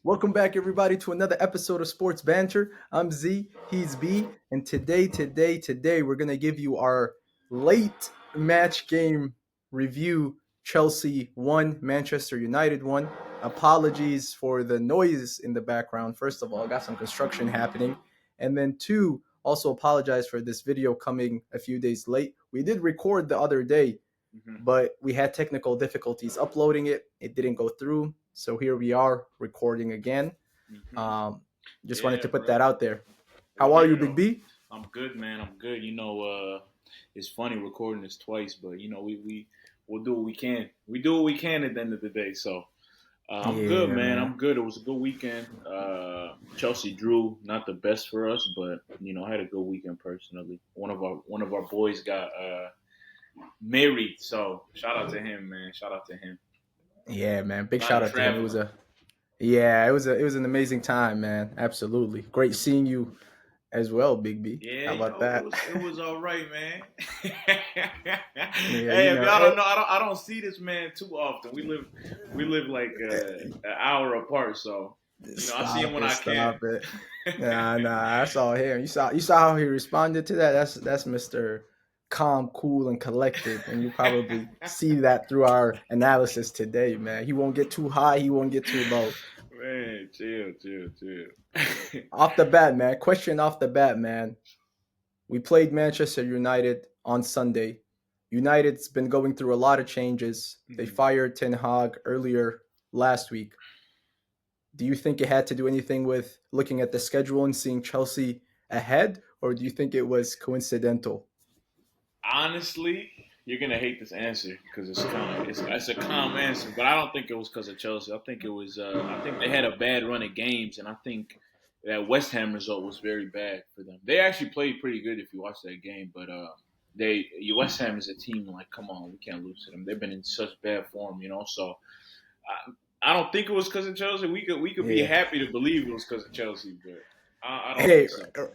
Welcome back, everybody, to another episode of Sports Banter. I'm Z, he's B, and today, we're gonna give you our late match game review. Chelsea won, Manchester United won. Apologies for the noise in the background. First of all, got some construction happening, and then two, also apologize for this video coming a few days late. We did record the other day, but we had technical difficulties uploading it. It didn't go through. So here we are recording again. Um, just wanted to put that out there. How are you, Big B? I'm good, man. I'm good. It's funny recording this twice, but we'll do what we can. We do what we can at the end of the day. So I'm good, man. I'm good. It was a good weekend. Chelsea drew, not the best for us, but I had a good weekend personally. One of our boys got married, so shout out to him, man. Shout out to him. Yeah, man. Big shout out to him. It was an amazing time, man. Absolutely. Great seeing you as well, Big B. Yeah, How about that? It was all right, man. Yeah, Hey, if y'all don't know, I don't see this man too often. We live like an hour apart, so I see him when I can. Stop it. Nah, I saw him. You saw how he responded to that. That's Mr. Calm, cool, and collected, and you probably see that through our analysis today, man. He won't get too high. He won't get too low. Man, chill. Off the bat, man. Question off the bat, man. We played Manchester United on Sunday. United's been going through a lot of changes. They fired Ten Hag earlier last week. Do you think it had to do anything with looking at the schedule and seeing Chelsea ahead, or do you think it was coincidental? Honestly, you're gonna hate this answer because it's a calm answer, but I don't think it was because of Chelsea. I think it was I think they had a bad run of games, and I think that West Ham result was very bad for them. They actually played pretty good if you watch that game, but West Ham is a team like, come on, we can't lose to them. They've been in such bad form, So I don't think it was because of Chelsea. We could be happy to believe it was because of Chelsea, but I don't think so.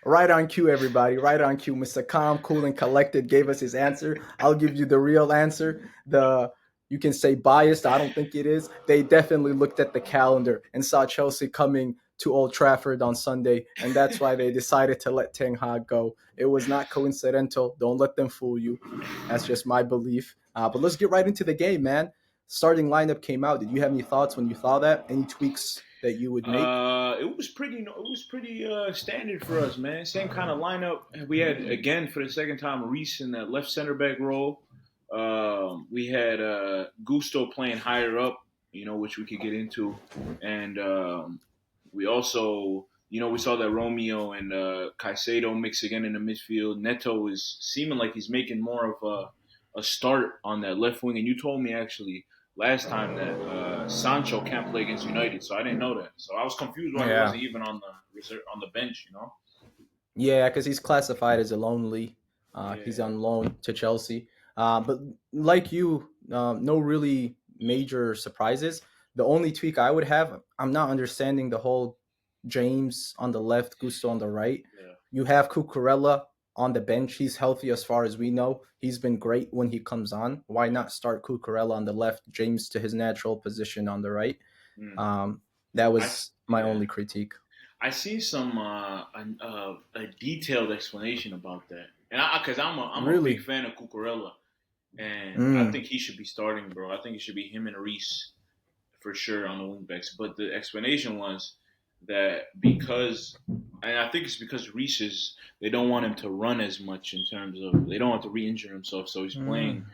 Right on cue, everybody. Right on cue. Mr. Calm, cool, and collected gave us his answer. I'll give you the real answer. You can say biased. I don't think it is. They definitely looked at the calendar and saw Chelsea coming to Old Trafford on Sunday, and that's why they decided to let Ten Hag go. It was not coincidental. Don't let them fool you. That's just my belief. But let's get right into the game, man. Starting lineup came out. Did you have any thoughts when you saw that? Any tweaks that you would make? It was pretty standard for us, man. Same kind of lineup. We had again for the second time Reese in that left center back role. We had Gusto playing higher up, which we could get into, and we also, we saw that Romeo and Caicedo mix again in the midfield. Neto is seeming like he's making more of a start on that left wing, and you told me actually last time that Sancho can't play against United, so I didn't know that. So I was confused why he wasn't even on the bench, Yeah, because he's classified as a lonely. He's on loan to Chelsea. But like you, no really major surprises. The only tweak I would have, I'm not understanding the whole James on the left, Gusto on the right. Yeah. You have Cucurella on the bench. He's healthy as far as we know. He's been great when he comes on. Why not start Cucurella on the left, James to his natural position on the right? That was my only critique. I see some a detailed explanation about that, and because I'm a big fan of Cucurella, and I think he should be starting, bro. I think it should be him and Reese for sure on the wingbacks. But the explanation was that and I think it's because Reese they don't want him to run as much in terms of they don't want to re-injure himself, so he's playing.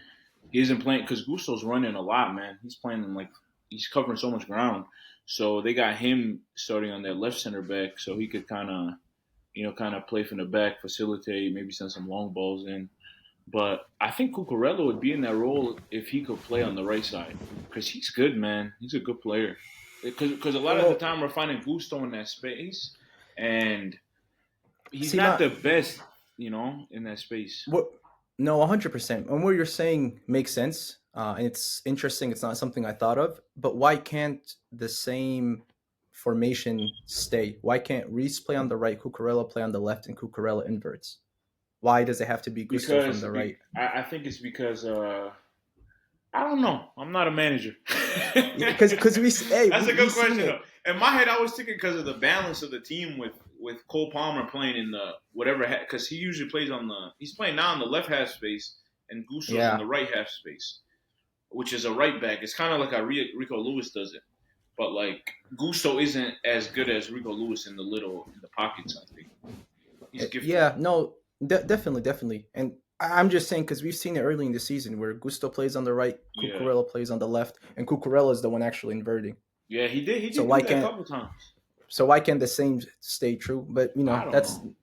He isn't playing because Gusto's running a lot, man. He's playing he's covering so much ground. So they got him starting on that left center back, so he could kind of play from the back, facilitate, maybe send some long balls in. But I think Cucurella would be in that role if he could play on the right side because he's good, man. He's a good player. Because a lot of the time we're finding Gusto in that space, and he's not the best, in that space. No, 100%. And what you're saying makes sense. And it's interesting. It's not something I thought of. But why can't the same formation stay? Why can't Reese play on the right, Cucurella play on the left, and Cucurella inverts? Why does it have to be Gusto from the right? I think it's because I don't know. I'm not a manager. Because that's a good question though. In my head, I was thinking because of the balance of the team with Cole Palmer playing in the whatever because he usually plays on the he's playing now in the left half space and Gusso's in Yeah. the right half space, which is a right back. It's kind of like how Rico Lewis does it, but like Gusto isn't as good as Rico Lewis in the pockets. I think he's gifted. Yeah, no, definitely, definitely. And I'm just saying because we've seen it early in the season where Gusto plays on the right, Yeah, Cucurella plays on the left, and Cucurella is the one actually inverting. yeah, he did. He So did why do that a can't couple times. the same stay true? But I don't that's know.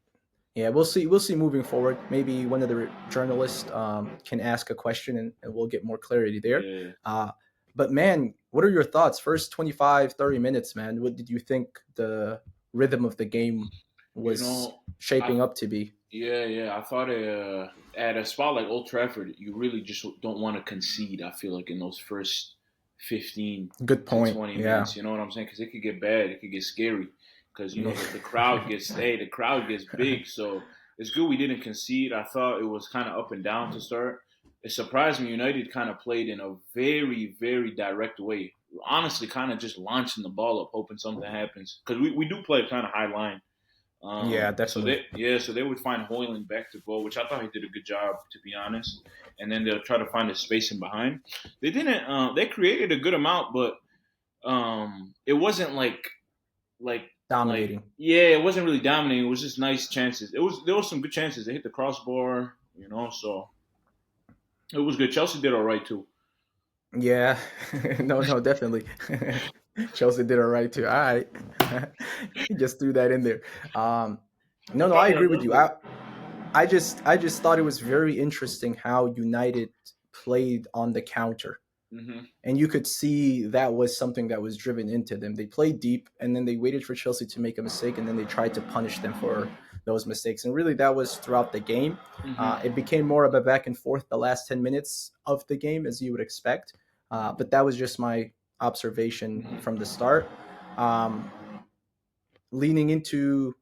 yeah. We'll see. We'll see moving forward. Maybe one of the journalists can ask a question and we'll get more clarity there. Yeah, Uh, but man, what are your thoughts? First 25, 30 minutes, man. What did you think the rhythm of the game you was know, I shaping up to be? yeah. I thought at a spot like Old Trafford, you really just don't want to concede. I feel like in those first 15 Good to point. 20 Yeah. minutes, you know what I'm saying? Because it could get bad. It could get scary. Because you know the crowd gets the crowd gets big. So it's good we didn't concede. I thought it was kind of up and down to start. It surprised me. United kind of played in a very very direct way. Honestly, kind of just launching the ball up, hoping something happens. Because we do play kind of high line. Yeah, definitely. So they would find Hoyland back to goal, which I thought he did a good job, to be honest. And then they'll try to find a space in behind. They didn't. They created a good amount, but it wasn't like Dominating. yeah, it wasn't really dominating. It was just nice chances. There was some good chances. They hit the crossbar, so it was good. Chelsea did all right too. Yeah. No, definitely. Chelsea did it right too. All right. He just threw that in there. Um, no, I agree with you. I just thought it was very interesting how United played on the counter. Mm-hmm. And you could see that was something that was driven into them. They played deep, and then they waited for Chelsea to make a mistake, and then they tried to punish them for those mistakes. And really, that was throughout the game. Mm-hmm. It became more of a back and forth the last 10 minutes of the game, as you would expect. But that was just my observation Mm-hmm. from the start. Um, Leaning into,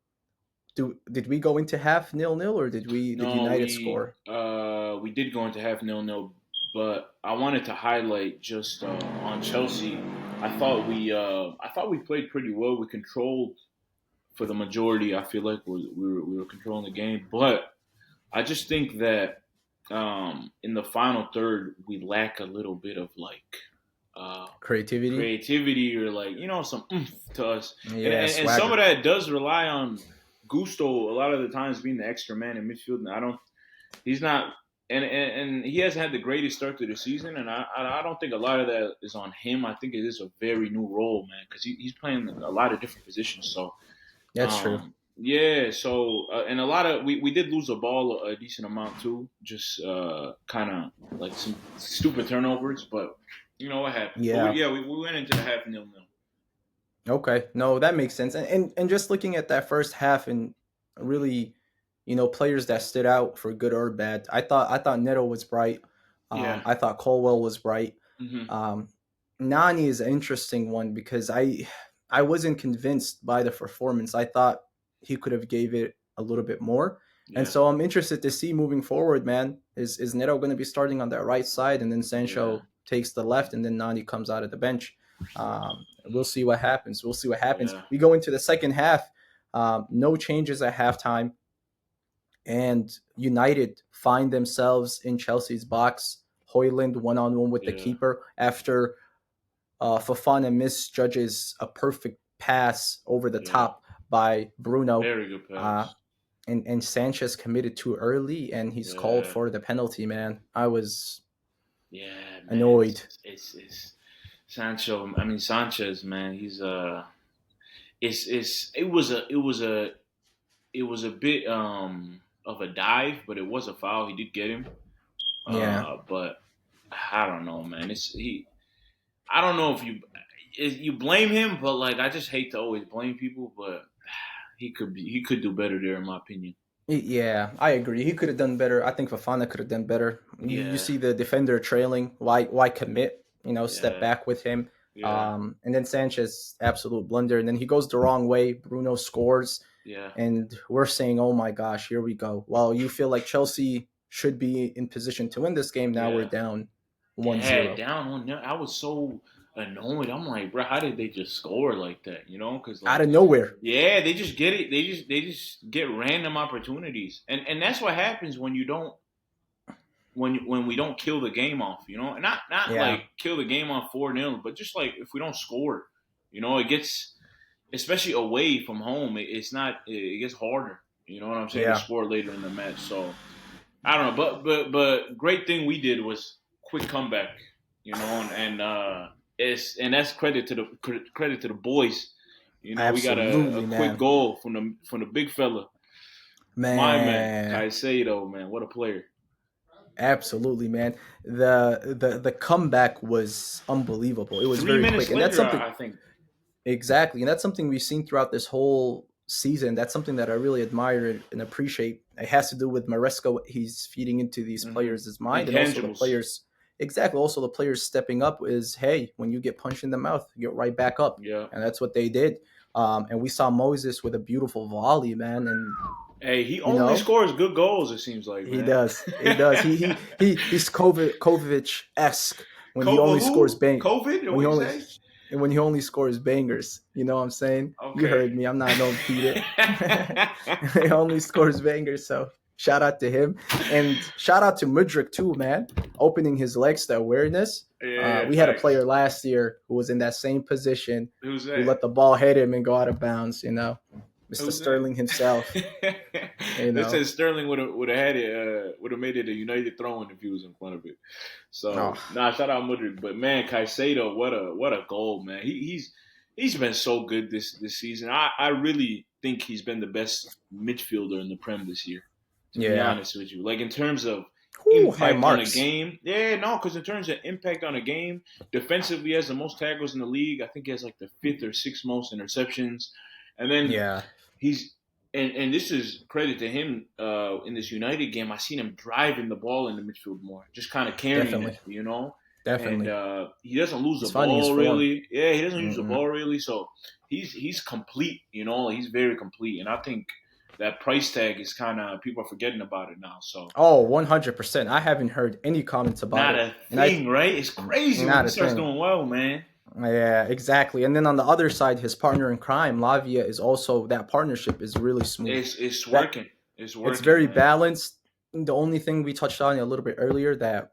did we go into half 0-0, or did No, United score? we did go into half 0-0, but I wanted to highlight just on Chelsea. I thought we played pretty well. We controlled for the majority. I feel like we were controlling the game, but I just think that in the final third we lack a little bit of uh, Creativity? creativity or some oomph to us, Yeah, and some of swagger. that does rely on Gusto a lot of the times being the extra man in midfield. And I don't He's not, and he hasn't had the greatest start to the season, and I don't think a lot of that is on him. I think it is a very new role, man, because he's playing a lot of different positions. So, That's true. yeah, so and a lot of we did lose the ball a decent amount too, just kind of like some stupid turnovers, but you know what happened. But Yeah. we went into the half 0-0. Okay, no, that makes sense. And just looking at that first half and really, players that stood out for good or bad. I thought Neto was bright. Yeah. I thought Colwell was bright. Hmm. Um, Nani is an interesting one because I wasn't convinced by the performance. I thought he could have gave it a little bit more. And Yeah. so I'm interested to see moving forward, man. Is Neto going to be starting on that right side and then Yeah. Sancho takes the left and then Nani comes out of the bench? We'll see what happens. We'll see what happens. Yeah. We go into the second half. No changes at halftime, and United find themselves in Chelsea's box. Hoyland one-on-one with the Yeah. keeper after Fofana misjudges a perfect pass over the Yeah. top by Bruno. Very good Uh, pass. and Sanchez committed too early, and he's called Yeah. for the penalty. Man, I was Yeah, man. annoyed. It's Sancho. I mean Sanchez, man. He's it's it was a bit of a dive, but it was a foul. He did get him. Yeah, But I don't know, man. I don't know if you blame him, but like I just hate to always blame people, but he could do better there in my opinion. yeah, I agree. He could have done better. I think Fafana could have done better. You Yeah. see the defender trailing. Why commit? Step Yeah. back with him. Yeah. And then Sanchez absolute blunder, and then he goes the wrong way. Bruno scores, Yeah. and we're saying, "Oh my gosh, here we go." Well, you feel like Chelsea should be in position to win this game. Now we're Yeah. down one Yeah, zero. down on there. I was so annoyed. I'm like, bro, how did they just score like that? You know, because Out like, of nowhere. yeah, they just get it. They just get random opportunities, and that's what happens when you don't when we don't kill the game off. You know, and not Yeah, like kill the game off 4-0, but just like if we don't score, you know, it gets especially away from home. It's not. It gets harder. You know what I'm saying? To yeah, score later in the match. So I don't know, but great thing we did was quick comeback, you know, and that's credit to the boys. You know, we got a absolutely, quick man. goal from the big fella, my man Man, Caicedo, man, what a player! absolutely, man. The comeback was unbelievable. It was Three very minutes quick, and that's later, something I think. exactly, and that's something we've seen throughout this whole season. That's something that I really admire and appreciate. It has to do with Maresca. What he's feeding into these Mm-hmm. players' mind, and also the Intangibles, players. Exactly. Also, the players stepping up is, hey, when you get punched in the mouth, get right back up, yeah. and that's what they did. And we saw Moses with a beautiful volley, man, and Hey, he you only know scores good goals. It seems like, he man. does. He does. He's Kovacic esque when he Kova only scores who? bang COVID? Or when what he you only say? when he only scores bangers. You know what I'm saying? You Okay. heard me. I'm not no Peter. He only scores bangers. So shout out to him and shout out to Mudryk too, man. Opening his legs to awareness. Yeah, We had a facts. player last year who was in that same position Who's who that? let the ball hit him and go out of bounds. Mr. Who's that? Sterling himself. You They know. said Sterling would have had it would have made it a United throwing if he was in front of it. Oh, So shout out Mudryk, but man, Caicedo, what a goal, man. He's been so good this season. I really think he's been the best midfielder in the Prem this year. To be yeah. honest with you, like in terms of Whew, high impact on a marks. game, yeah, no, because in terms of impact on a game, defensively he has the most tackles in the league. I think he has like the fifth or sixth most interceptions, and then Yeah, he's and this is credit to him in this United game. I seen him driving the ball in the midfield more, just kind of carrying definitely, it, you know. And definitely. he doesn't lose the He's finding his ball form. really. Yeah, he doesn't use the Mm-mm. ball really. So he's complete, you know. He's very complete, and I think that price tag is kind of people are forgetting about it now. So Oh, 100%. I haven't heard any comments about not it. a And I thing, right? It's crazy when not he a starts thing. doing well, man. Yeah, exactly. And then on the other side, his partner in crime, Lavia, is also that partnership is really smooth. It's That working. It's it's working, very man. balanced. The only thing we touched on a little bit earlier that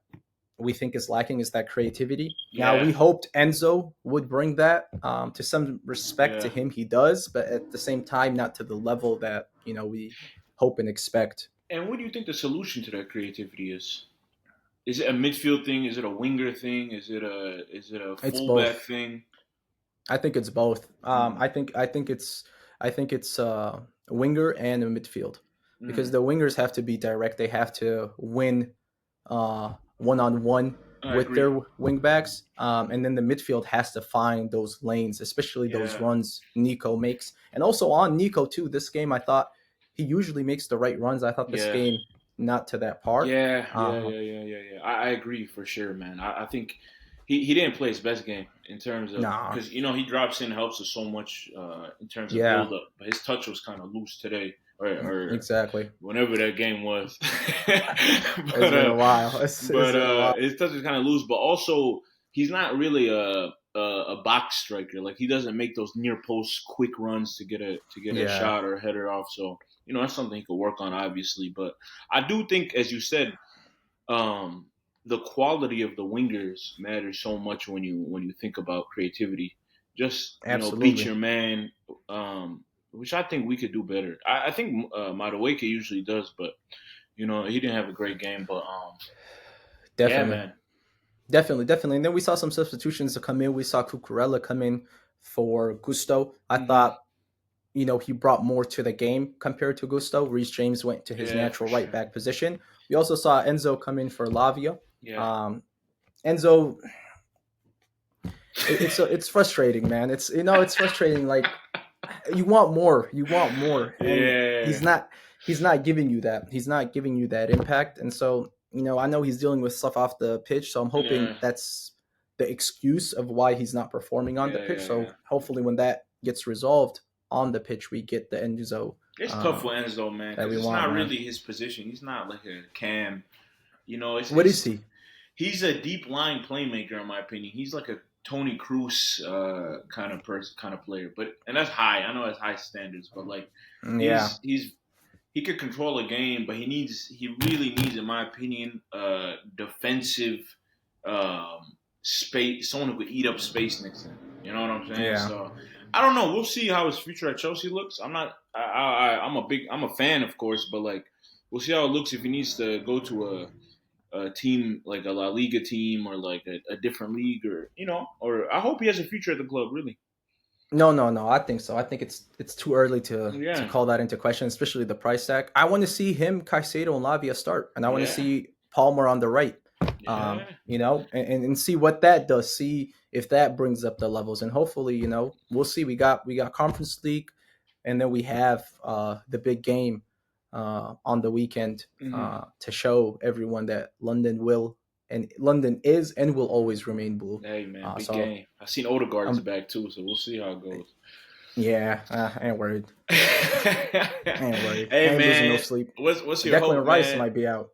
we think is lacking is that creativity. Now Yeah, we hoped Enzo would bring that. To some respect to yeah. him, he does, but at the same time, not to the level that we hope and expect. And what do you think the solution to that creativity is? Is it a midfield thing? Is it a winger thing? Is it a It's fullback both. thing? I think it's both. Mm, I think it's a winger and a midfield because mm, the wingers have to be direct. They have to win one on one I with agree. their wing backs, and then the midfield has to find those lanes, especially those Yeah, runs Nico makes, and also on Nico too. This game, I thought he usually makes the right runs. I thought this yeah, game not to that part. Uh, yeah. I agree for sure, man. I think he didn't play his best game in terms of nah, because he drops in helps us so much in terms of yeah, build up, but his touch was kind of loose today, or exactly. whenever that game was. It's but been a while. It's but been a while. his touch is kind of loose. But also, he's not really a box striker. Like he doesn't make those near post quick runs to get a Yeah, shot or header off. So that's something he could work on, obviously. But I do think, as you said, um, the quality of the wingers matters so much when you think about creativity. Just beat absolutely. your man. Which I think we could do better. I think Madueke usually does, but he didn't have a great game, but yeah, Definitely. man. Definitely. And then we saw some substitutions to come in. We saw Cucurella come in for Gusto. I Hmm. thought, he brought more to the game compared to Gusto. Reece James went to his Yeah, for natural right sure. back position. We also saw Enzo come in for Lavia. Yeah. Um, Enzo, it's frustrating, man. It's frustrating. Like you want more, and Yeah. he's not giving you that. He's not giving you that impact, and so I know he's dealing with stuff off the pitch. So I'm hoping Yeah. that's the excuse of why he's not performing on the Yeah. pitch. Yeah. So Yeah. hopefully, when that gets resolved on the pitch, we get the Enzo It's tough for um, Enzo, man, that because we it's want, not man. really his position. He's not like a cam. It's What is it's he? he's a deep line playmaker in my opinion. He's like a Tony Cruz kind of player, and that's high. I know that's high standards, but like Yeah. he could control a game, but he really needs, in my opinion, defensive space, someone who could eat up space next to him. You know what I'm saying? Yeah. So I don't know. We'll see how his future at Chelsea looks. I'm a fan, of course, but like we'll see how it looks if he needs to go to a team like a La Liga team or like a different league, or or I hope he has a future at the club. Really. No, no, no. I think so. I think it's too early to Yeah. call that into question, especially the price tag. I want to see him, Caicedo, and Lavia start, and I want to Yeah. see Palmer on the right. Yeah. And see what that does. See if that brings up the levels, and hopefully, we'll see. We got Conference League, and then we have the big game on the weekend Mm-hmm. to show everyone that London is and will always remain blue. Hey man, big So game. I seen Odegaard's um, back too, so we'll see how it goes. yeah, I ain't worried. I ain't worried. I Hey ain't losing no man, sleep. what's your hope, Declan Rice man? might be out.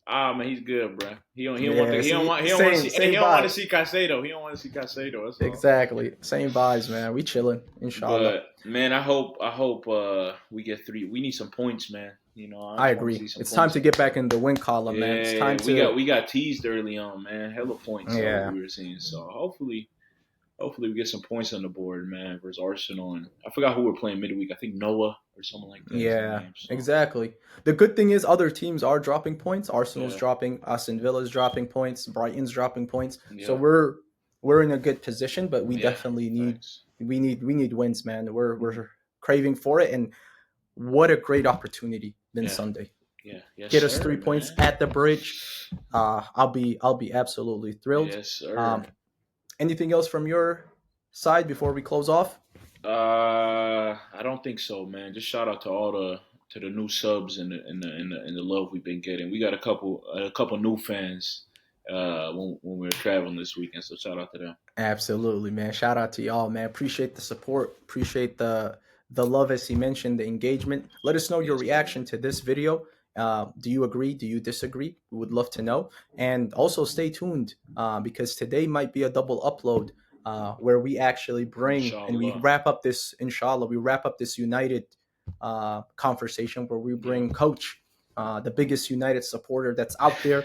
Ah man, he's good, bro. He don't want Yeah, see, he don't want to see he same don't want to vibes. see Caicedo. He don't want to see Caicedo. That's all. Exactly, same vibes, man. We chilling, inshallah. But man, I hope we get 3. We need some points, man. I I just want to agree. see some It's time points. to get back in the win column, man. It's time Yeah, to we got teased early on, man. Hella points yeah. we were seeing. So hopefully we get some points on the board, man, versus Arsenal. And I forgot who we're playing midweek. I think Noah or someone like that is the Yeah, name. So exactly. The good thing is other teams are dropping points. Arsenal's yeah, dropping, Aston Villa's dropping points, Brighton's dropping points. So yeah, we're in a good position, but we yeah. definitely need Thanks. we need wins, man. Mm-hmm. We're craving for it, and what a great opportunity than Yeah, Sunday. yeah, yes, Get us sir, 3 points man. at the bridge. I'll be absolutely thrilled. Yes, sir. Um, anything else from your side before we close off? I don't think so, man. Just shout out to all the new subs and the love we've been getting. We got a couple new fans when we were traveling this weekend, so shout out to them. Absolutely, man. Shout out to y'all, man. Appreciate the support. Appreciate the love, as he mentioned, the engagement. Let us know your Yes, sir. reaction to this video. Do you agree? Do you disagree? We would love to know. And also stay tuned because today might be a double upload where we actually bring and we Inshallah. wrap up this, inshallah, we wrap up this United conversation where we Yeah. bring Coach, the biggest United supporter that's out there,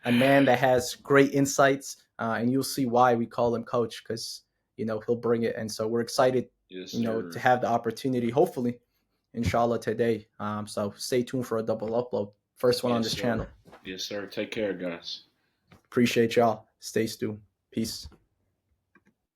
a man that has great insights, and you'll see why we call him Coach because he'll bring it, and so we're excited, Yes, to sir. have the opportunity, hopefully, inshallah today. So stay tuned for a double upload, first one on Yes, this sir. channel. Yes, sir. Take care, guys. Appreciate y'all. Stay tuned. Peace.